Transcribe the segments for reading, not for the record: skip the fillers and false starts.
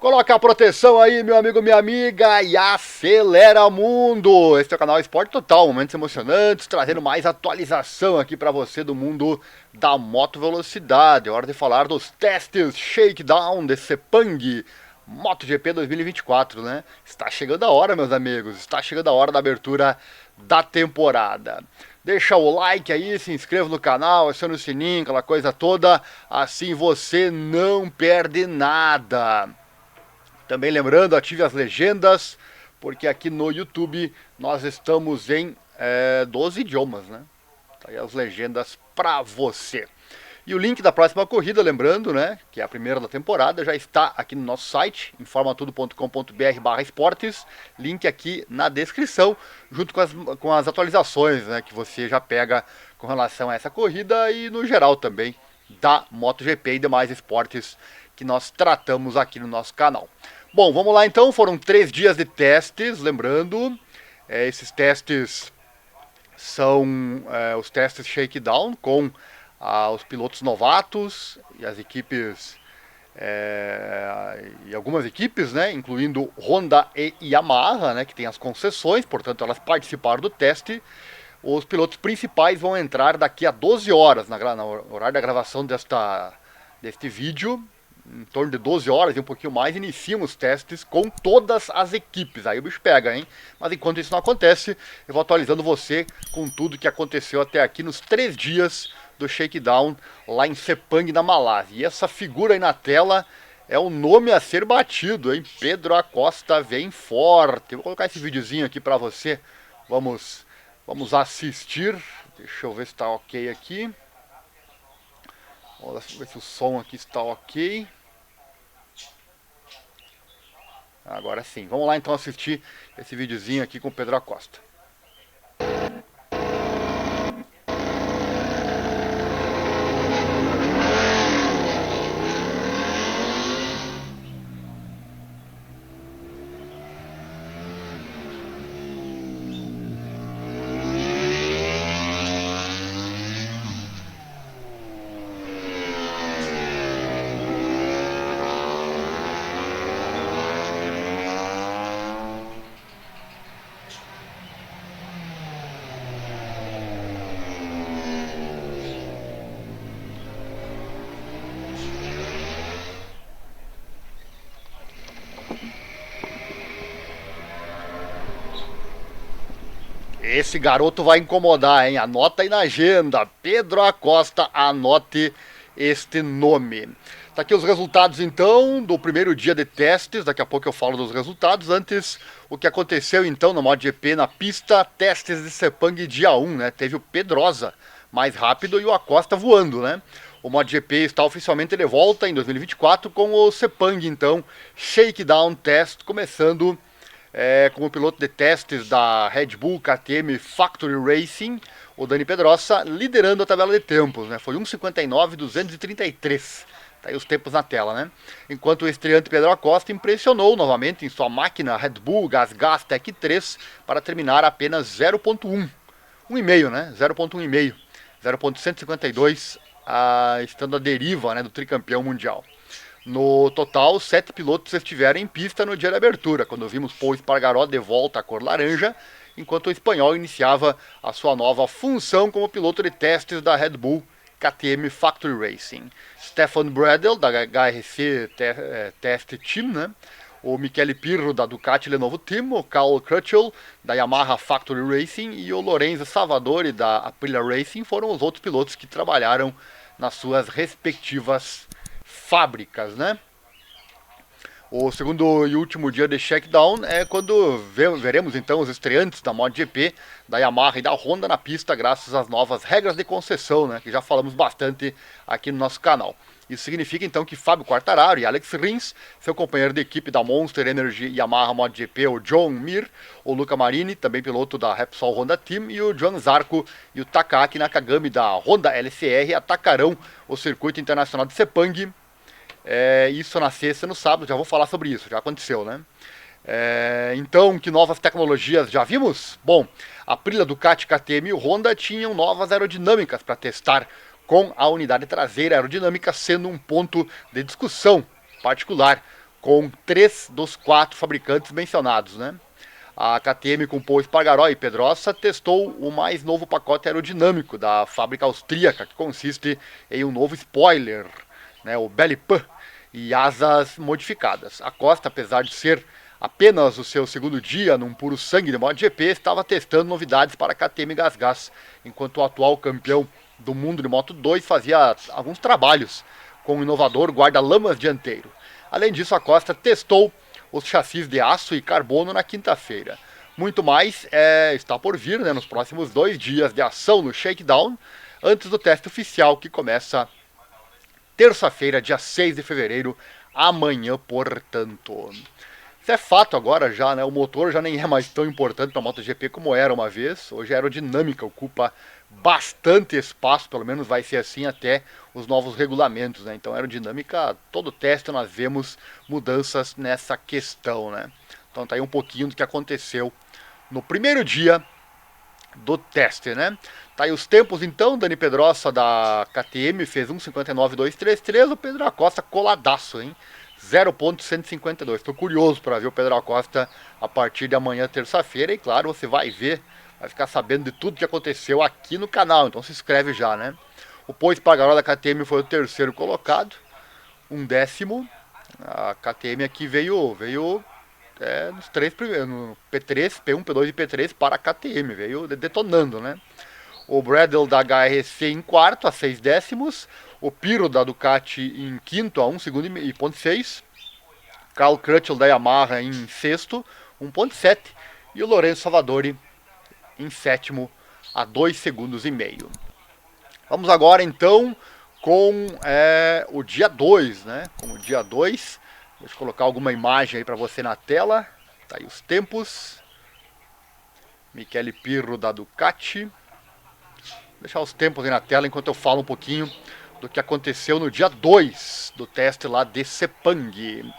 Coloca a proteção aí, meu amigo, minha amiga, e acelera mundo! Esse é o canal Esporte Total, momentos emocionantes, trazendo mais atualização aqui pra você do mundo da moto velocidade. É hora de falar dos testes shakedown de Sepang MotoGP 2024, né? Está chegando a hora, meus amigos, está chegando a hora da abertura da temporada. Deixa o like aí, se inscreva no canal, aciona o sininho, aquela coisa toda, assim você não perde nada. Também lembrando, ative as legendas, porque aqui no YouTube nós estamos em 12 idiomas, né? Tá aí as legendas pra você. E o link da próxima corrida, lembrando, né, que é a primeira da temporada, já está aqui no nosso site, informatudo.com.br/esportes, link aqui na descrição, junto com as atualizações, né, que você já pega com relação a essa corrida e no geral também da MotoGP e demais esportes que nós tratamos aqui no nosso canal. Bom, vamos lá então, foram 3 dias de testes, lembrando, esses testes são os testes shakedown com os pilotos novatos e as equipes, e algumas equipes, né, incluindo Honda e Yamaha, né, que tem as concessões, portanto elas participaram do teste. Os pilotos principais vão entrar daqui a 12 horas, no horário da gravação deste vídeo, em torno de 12 horas e um pouquinho mais, iniciam os testes com todas as equipes. Aí o bicho pega, hein? Mas enquanto isso não acontece, eu vou atualizando você com tudo que aconteceu até aqui nos 3 dias do shakedown lá em Sepang, na Malásia. E essa figura aí na tela é o nome a ser batido, hein? Pedro Acosta vem forte. Vou colocar esse videozinho aqui pra você. Vamos assistir. Deixa eu ver se tá ok aqui. Vamos ver se o som aqui está ok. Agora sim. Vamos lá então assistir esse videozinho aqui com o Pedro Acosta. Esse garoto vai incomodar, hein? Anota aí na agenda. Pedro Acosta, anote este nome. Tá aqui os resultados, então, do primeiro dia de testes. Daqui a pouco eu falo dos resultados. Antes, o que aconteceu, então, no MotoGP na pista. Testes de Sepang dia 1, né? Teve o Pedrosa mais rápido e o Acosta voando, né? O MotoGP está oficialmente de volta em 2024 com o Sepang, então, Shakedown Test, começando como piloto de testes da Red Bull KTM Factory Racing, o Dani Pedrosa liderando a tabela de tempos, né? Foi 1:59.233. Tá aí os tempos na tela, né? Enquanto o estreante Pedro Acosta impressionou novamente em sua máquina Red Bull GasGas Tech 3 para terminar apenas 0.1. 1,5, né? 0.1,5. 0.152, estando à deriva, né, do tricampeão mundial. No total, 7 pilotos estiveram em pista no dia de abertura, quando vimos Pol Espargaró de volta à cor laranja, enquanto o espanhol iniciava a sua nova função como piloto de testes da Red Bull KTM Factory Racing. Stefan Bradl, da HRC Test Team, né? O Michele Pirro, da Ducati Lenovo Team, o Carl Crutchell, da Yamaha Factory Racing, e o Lorenzo Salvadori, da Aprilia Racing, foram os outros pilotos que trabalharam nas suas respectivas fábricas, né? O segundo e último dia de shakedown é quando veremos então os estreantes da MotoGP, da Yamaha e da Honda na pista, graças às novas regras de concessão, né, que já falamos bastante aqui no nosso canal. Isso significa então que Fábio Quartararo e Alex Rins, seu companheiro de equipe da Monster Energy Yamaha MotoGP, o John Mir, o Luca Marini, também piloto da Repsol Honda Team, e o Joan Zarco e o Takaaki Nakagami da Honda LCR atacarão o circuito internacional de Sepang. Isso na sexta e no sábado, já vou falar sobre isso, já aconteceu, né? Então, que novas tecnologias já vimos? Bom, a Aprilia, Ducati, KTM e o Honda tinham novas aerodinâmicas para testar, com a unidade traseira aerodinâmica sendo um ponto de discussão particular com 3 dos 4 fabricantes mencionados, né? A KTM com Paul Espargaró e Pedrosa testou o mais novo pacote aerodinâmico da fábrica austríaca, que consiste em um novo spoiler, né, o belly pan, e asas modificadas. A Costa, apesar de ser apenas o seu segundo dia num puro sangue de MotoGP, estava testando novidades para a KTM GasGas, enquanto o atual campeão do mundo de Moto2 fazia alguns trabalhos com o inovador guarda-lamas dianteiro. Além disso, a Costa testou os chassis de aço e carbono na quinta-feira. Muito mais está por vir, né, nos próximos 2 dias de ação no Shakedown, antes do teste oficial que começa terça-feira, dia 6 de fevereiro, amanhã, portanto. Isso é fato agora já, né? O motor já nem é mais tão importante para a MotoGP como era uma vez. Hoje a aerodinâmica ocupa bastante espaço, pelo menos vai ser assim até os novos regulamentos, né? Então aerodinâmica, todo teste nós vemos mudanças nessa questão, né? Então tá aí um pouquinho do que aconteceu no primeiro dia do teste, né? Tá aí os tempos então, Dani Pedrosa da KTM fez 1:59.233, o Pedro Acosta coladaço, hein? 0,152. Estou curioso para ver o Pedro Acosta a partir de amanhã, terça-feira, e claro, você vai ver, vai ficar sabendo de tudo que aconteceu aqui no canal, então se inscreve já, né? O Paul Espargaró da KTM foi o terceiro colocado, 1º. A KTM aqui veio nos 3 primeiros, no P3, P1, P2 e P3 para a KTM, veio detonando, né? O Bradle da HRC em quarto, a 6 décimos. O Piro da Ducati em quinto, a 1 segundo e 0,6. Carl Crutchlow da Yamaha em sexto, 1,7. E o Lorenzo Savadori em sétimo, a 2 segundos e meio. Vamos agora então com o dia 2, né? Com o dia 2. Deixa eu colocar alguma imagem aí para você na tela. Tá aí os tempos. Michele Pirro da Ducati. Vou deixar os tempos aí na tela enquanto eu falo um pouquinho do que aconteceu no dia 2 do teste lá de Sepang.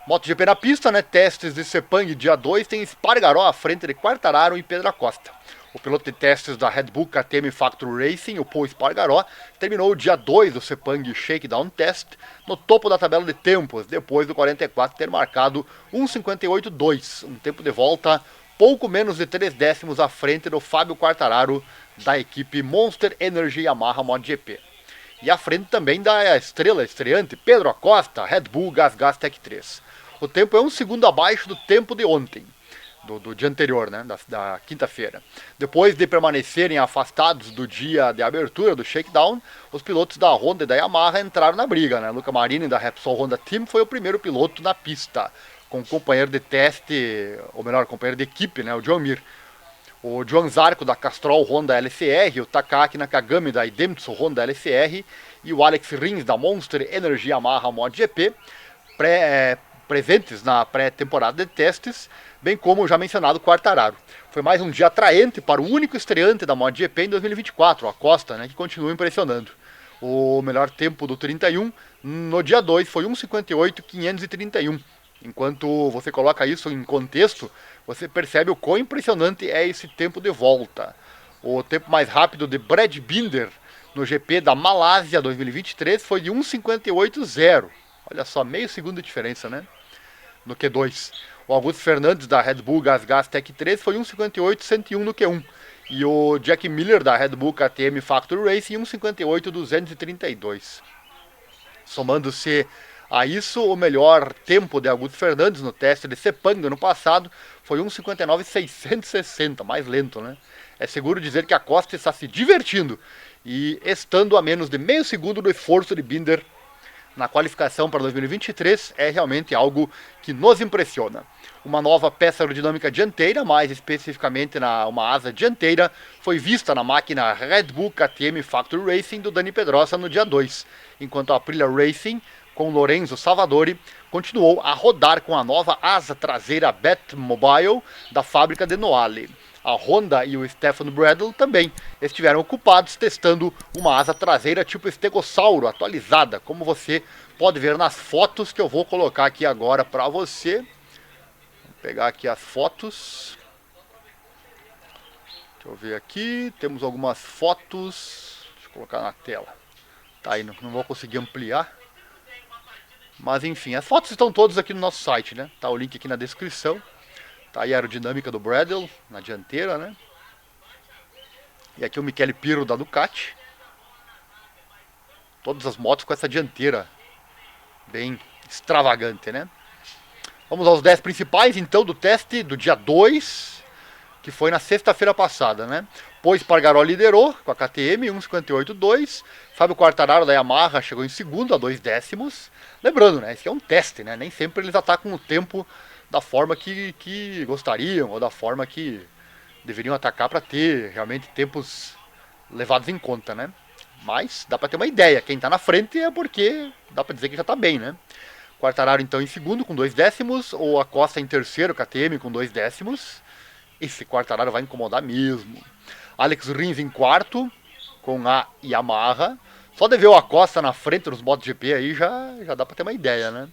MotoGP na pista, né? Testes de Sepang dia 2 tem Espargaró à frente de Quartararo e Pedro Acosta. O piloto de testes da Red Bull KTM Factory Racing, o Paul Espargaró, terminou o dia 2 do Sepang Shakedown Test no topo da tabela de tempos, depois do 44 ter marcado 1:58.2, um tempo de volta pouco menos de 3 décimos à frente do Fábio Quartararo da equipe Monster Energy Yamaha MotoGP. E à frente também da estrela estreante Pedro Acosta, Red Bull GasGas Tech 3. O tempo é 1 segundo abaixo do tempo de ontem, do dia anterior, né, da quinta-feira. Depois de permanecerem afastados do dia de abertura do Shakedown, os pilotos da Honda e da Yamaha entraram na briga, né? Luca Marini da Repsol Honda Team foi o primeiro piloto na pista, com o companheiro de teste, ou melhor, companheiro de equipe, né, o John Mir. O Joan Zarco da Castrol Honda LCR, o Takaki Nakagami da Idemitsu Honda LCR e o Alex Rins da Monster Energy Yamaha MotoGP, presentes na pré-temporada de testes, bem como o já mencionado Quartararo. Foi mais um dia atraente para o único estreante da MotoGP em 2024, o Acosta, né, que continua impressionando. O melhor tempo do 31 no dia 2 foi 1:58.531. Enquanto você coloca isso em contexto, você percebe o quão impressionante é esse tempo de volta. O tempo mais rápido de Brad Binder no GP da Malásia 2023 foi de 1:58.0. Olha só, meio segundo de diferença, né? No Q2. O Augusto Fernandes da Red Bull GasGas Tech 3 foi 1:58.101 no Q1. E o Jack Miller da Red Bull KTM Factory Racing 1:58.232. Somando-se a isso, o melhor tempo de Augusto Fernandes no teste de Sepang do ano passado foi 1:59.660, mais lento, né? É seguro dizer que a Costa está se divertindo e estando a menos de meio segundo do esforço de Binder na qualificação para 2023 é realmente algo que nos impressiona. Uma nova peça aerodinâmica dianteira, mais especificamente uma asa dianteira, foi vista na máquina Red Bull KTM Factory Racing do Dani Pedrosa no dia 2, enquanto a Aprilia Racing, com Lorenzo Savadori, continuou a rodar com a nova asa traseira Batmobile da fábrica de Noale. A Honda e o Stefan Bradl também estiveram ocupados testando uma asa traseira tipo estegossauro atualizada, como você pode ver nas fotos que eu vou colocar aqui agora para você. Vou pegar aqui as fotos. Deixa eu ver aqui, temos algumas fotos. Deixa eu colocar na tela. Tá aí, não vou conseguir ampliar. Mas enfim, as fotos estão todas aqui no nosso site, né? Tá o link aqui na descrição. Tá aí a aerodinâmica do Bradle na dianteira, né? E aqui o Michele Pirro da Ducati. Todas as motos com essa dianteira bem extravagante, né? Vamos aos 10 principais, então, do teste do dia 2, que foi na sexta-feira passada, né? Pol Espargaró liderou com a KTM 1:58.2. Fábio Quartararo da Yamaha chegou em segundo a 2 décimos. Lembrando, né? Esse é um teste, né? Nem sempre eles atacam o tempo da forma que gostariam ou da forma que deveriam atacar para ter realmente tempos levados em conta, né? Mas dá para ter uma ideia. Quem está na frente é porque dá para dizer que já está bem, né? Quartararo então em segundo com 2 décimos, ou Acosta em terceiro, KTM com 2 décimos. Esse Quartararo vai incomodar mesmo. Alex Rins em quarto com a Yamaha. Só de ver o Acosta na frente dos MotoGP aí já dá para ter uma ideia, né?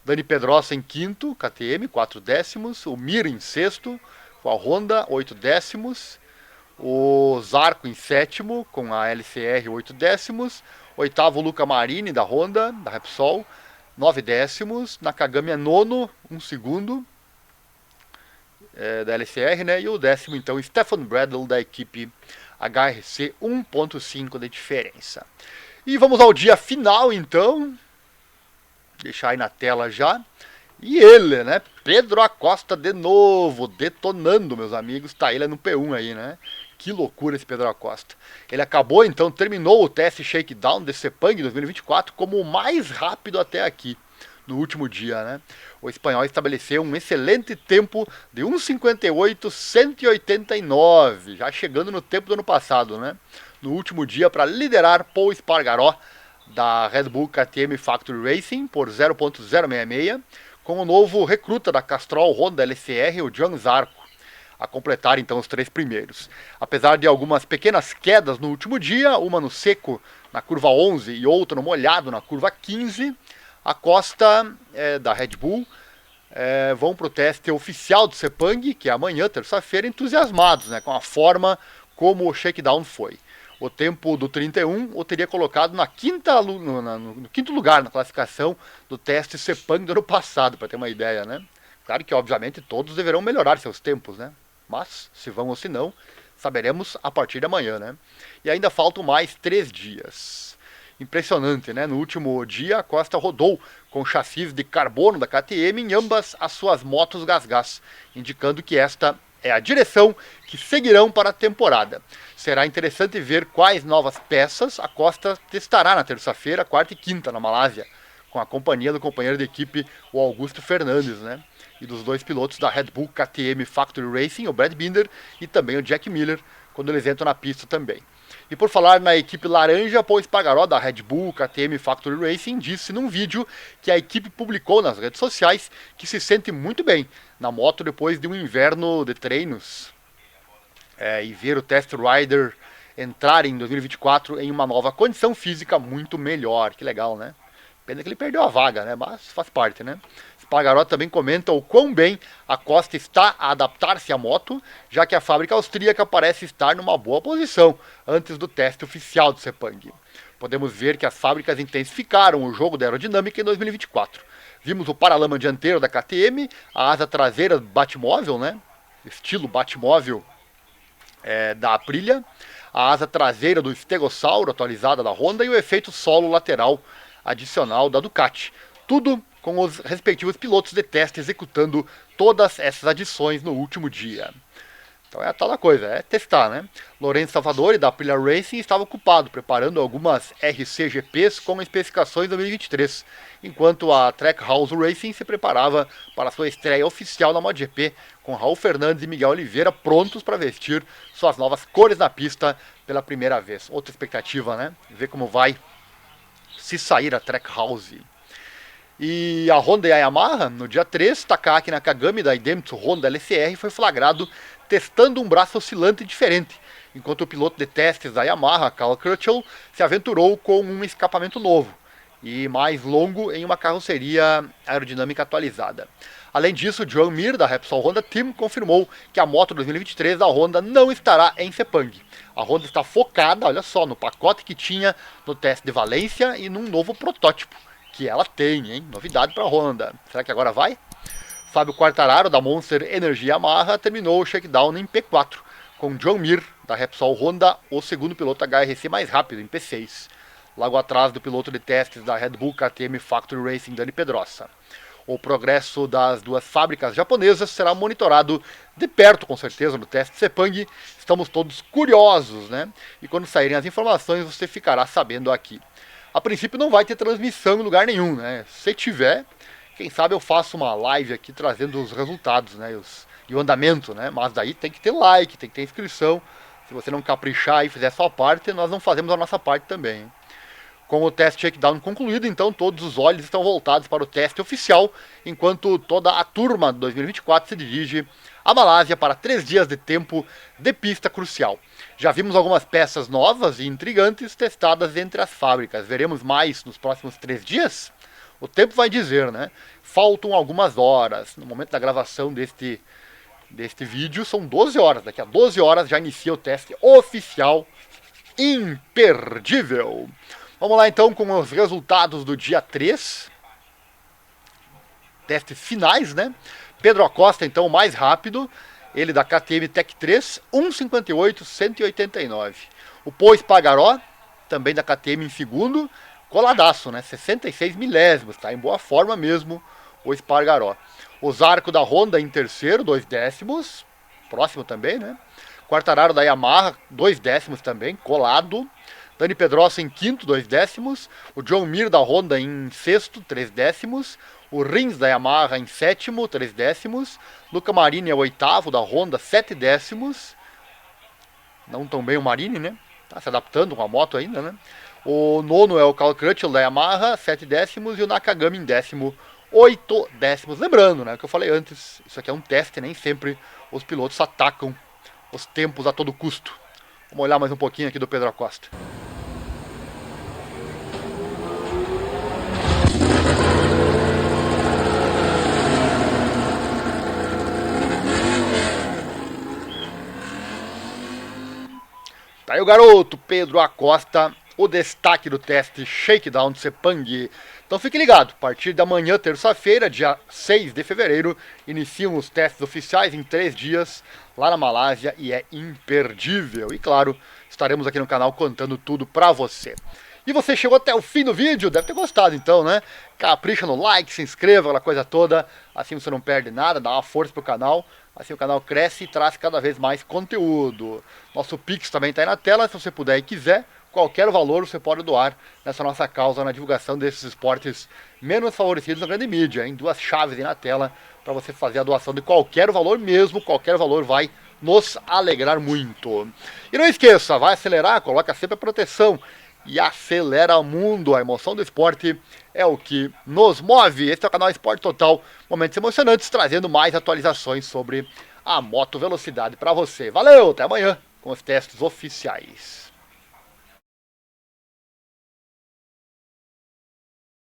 Dani Pedrosa em quinto, KTM, 4 décimos. O Mir em sexto com a Honda, 8 décimos. O Zarco em sétimo com a LCR, 8 décimos. Oitavo, Luca Marini da Honda, da Repsol, 9 décimos. Nakagami é nono, 1 segundo da LCR, né? E o décimo, então, Stefan Bradl da equipe HRC, 1.5 de diferença. E vamos ao dia final, então. Deixar aí na tela já. E ele, né? Pedro Acosta de novo, detonando, meus amigos. Tá ele no P1 aí, né? Que loucura esse Pedro Acosta. Ele acabou, então, terminou o teste Shakedown de Sepang 2024 como o mais rápido até aqui, no último dia, né? O espanhol estabeleceu um excelente tempo de 1:58.189, já chegando no tempo do ano passado, né? No último dia para liderar Pol Espargaró da Red Bull KTM Factory Racing por 0.066, com o novo recruta da Castrol Honda LCR, o Joan Zarco, a completar então os 3 primeiros. Apesar de algumas pequenas quedas no último dia, uma no seco na curva 11 e outra no molhado na curva 15, a Costa da Red Bull vão para o teste oficial do Sepang, que é amanhã, terça-feira, entusiasmados, né, com a forma como o shakedown foi. O tempo do 31 o teria colocado no quinto lugar na classificação do teste Sepang do ano passado, para ter uma ideia, né? Claro que, obviamente, todos deverão melhorar seus tempos, né? Mas, se vão ou se não, saberemos a partir de amanhã, né? E ainda faltam mais 3 dias. Impressionante, né? No último dia, a Costa rodou com chassis de carbono da KTM em ambas as suas motos GasGas, indicando que esta é a direção que seguirão para a temporada. Será interessante ver quais novas peças a Costa testará na terça-feira, quarta e quinta na Malásia, com a companhia do companheiro de equipe, o Augusto Fernandes, né? E dos 2 pilotos da Red Bull KTM Factory Racing, o Brad Binder e também o Jack Miller, quando eles entram na pista também. E por falar na equipe laranja, Pol Espargaró da Red Bull KTM Factory Racing disse num vídeo que a equipe publicou nas redes sociais que se sente muito bem na moto depois de um inverno de treinos e ver o Test Rider entrar em 2024 em uma nova condição física muito melhor. Que legal, né? Pena que ele perdeu a vaga, né? Mas faz parte, né? Espargaró também comenta o quão bem a Costa está a adaptar-se à moto, já que a fábrica austríaca parece estar numa boa posição antes do teste oficial do Sepang. Podemos ver que as fábricas intensificaram o jogo da aerodinâmica em 2024. Vimos o paralama dianteiro da KTM, a asa traseira Batmóvel, né? Estilo Batmóvel da Aprilia, a asa traseira do Stegossauro atualizada da Honda e o efeito solo lateral adicional da Ducati. Tudo com os respectivos pilotos de teste executando todas essas adições no último dia. Então é a tal da coisa, é testar, né? Lourenço Salvadori, da Aprilia Racing, estava ocupado preparando algumas RCGPs com especificações 2023, enquanto a Trackhouse Racing se preparava para sua estreia oficial na MotoGP, com Raul Fernandes e Miguel Oliveira prontos para vestir suas novas cores na pista pela primeira vez. Outra expectativa, né? Ver como vai se sair a Trackhouse. E a Honda e a Yamaha, no dia 3, Takaki Nakagami da Idemitsu Honda LCR foi flagrado testando um braço oscilante diferente, enquanto o piloto de testes da Yamaha, Carl Crutchlow, se aventurou com um escapamento novo e mais longo em uma carroceria aerodinâmica atualizada. Além disso, Joan Mir, da Repsol Honda Team, confirmou que a moto 2023 da Honda não estará em Sepang. A Honda está focada, olha só, no pacote que tinha no teste de Valência e num novo protótipo, que ela tem, hein? Novidade para a Honda. Será que agora vai? Fábio Quartararo, da Monster Energy Yamaha, terminou o shakedown em P4, com John Mir, da Repsol Honda, o segundo piloto HRC mais rápido, em P6, logo atrás do piloto de testes da Red Bull KTM Factory Racing, Dani Pedrosa. O progresso das duas fábricas japonesas será monitorado de perto, com certeza, no teste Sepang. Estamos todos curiosos, né? E quando saírem as informações, você ficará sabendo aqui. A princípio não vai ter transmissão em lugar nenhum, né? Se tiver, quem sabe eu faço uma live aqui trazendo os resultados, né? E o andamento, né? Mas daí tem que ter like, tem que ter inscrição. Se você não caprichar e fizer a sua parte, nós não fazemos a nossa parte também, hein? Com o teste shakedown concluído, então todos os olhos estão voltados para o teste oficial, enquanto toda a turma de 2024 se dirige à Malásia para 3 dias de tempo de pista crucial. Já vimos algumas peças novas e intrigantes testadas entre as fábricas. Veremos mais nos próximos 3 dias? O tempo vai dizer, né? Faltam algumas horas. No momento da gravação deste vídeo são 12 horas. Daqui a 12 horas já inicia o teste oficial imperdível. Vamos lá então com os resultados do dia 3. Testes finais, né? Pedro Acosta, então, o mais rápido. Ele da KTM Tech 3, 1,58,189. O Pô Espargaró, também da KTM em segundo. Coladaço, né? 66 milésimos, tá? Em boa forma mesmo o Espargaró. O Zarco da Honda em terceiro, 2 décimos. Próximo também, né? Quartararo da Yamaha, 2 décimos também, colado. Dani Pedrosa em quinto, 2 décimos. O John Mir da Honda em sexto, 3 décimos. O Rins da Yamaha em sétimo, 3 décimos. Luca Marini é o oitavo da Honda, 7 décimos. Não tão bem o Marini, né? Tá se adaptando com a moto ainda, né? O nono é o Carl Crutchlow da Yamaha, 7 décimos. E o Nakagami em décimo, 8 décimos. Lembrando, né, o que eu falei antes, isso aqui é um teste, nem sempre os pilotos atacam os tempos a todo custo. Vamos olhar mais um pouquinho aqui do Pedro Acosta. Tá aí o garoto Pedro Acosta, o destaque do teste Shakedown de Sepang. Então fique ligado, a partir da manhã, terça-feira, dia 6 de fevereiro, iniciam os testes oficiais em 3 dias lá na Malásia e é imperdível. E claro, estaremos aqui no canal contando tudo pra você. E você chegou até o fim do vídeo, deve ter gostado então, né? Capricha no like, se inscreva, aquela coisa toda, assim você não perde nada, dá uma força pro canal. Assim o canal cresce e traz cada vez mais conteúdo. Nosso Pix também está aí na tela, se você puder e quiser, qualquer valor você pode doar nessa nossa causa na divulgação desses esportes menos favorecidos na grande mídia, hein? 2 chaves aí na tela para você fazer a doação de qualquer valor mesmo, qualquer valor vai nos alegrar muito. E não esqueça, vai acelerar, coloca sempre a proteção e acelera o mundo. A emoção do esporte é o que nos move. Este é o canal Esporte Total, momentos emocionantes, trazendo mais atualizações sobre a moto velocidade para você. Valeu, até amanhã com os testes oficiais.